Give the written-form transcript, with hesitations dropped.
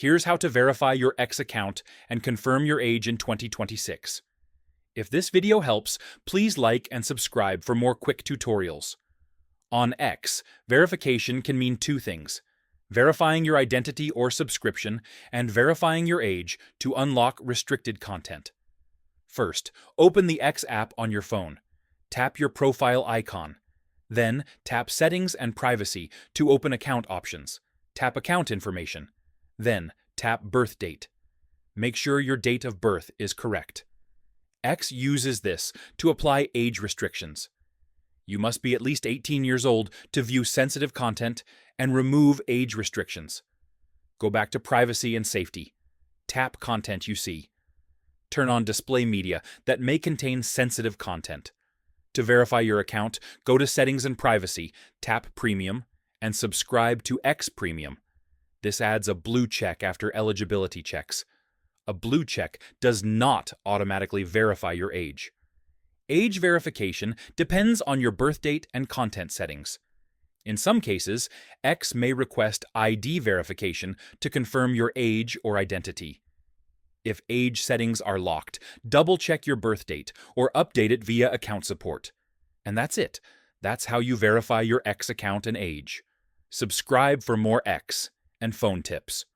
Here's how to verify your X account and confirm your age in 2026. If this video helps, please like and subscribe for more quick tutorials. On X, verification can mean two things: verifying your identity or subscription, and verifying your age to unlock restricted content. First, open the X app on your phone. Tap your profile icon. Then, tap Settings and Privacy to open account options. Tap Account Information. Then, tap Birth Date. Make sure your date of birth is correct. X uses this to apply age restrictions. You must be at least 18 years old to view sensitive content and remove age restrictions. Go back to Privacy and Safety. Tap Content you see. Turn on Display Media that may contain sensitive content. To verify your account, go to Settings and Privacy, tap Premium, and subscribe to X Premium. This adds a blue check after eligibility checks. A blue check does not automatically verify your age. Age verification depends on your birth date and content settings. In some cases, X may request ID verification to confirm your age or identity. If age settings are locked, double-check your birth date or update it via account support. And that's it. That's how you verify your X account and age. Subscribe for more X and phone tips.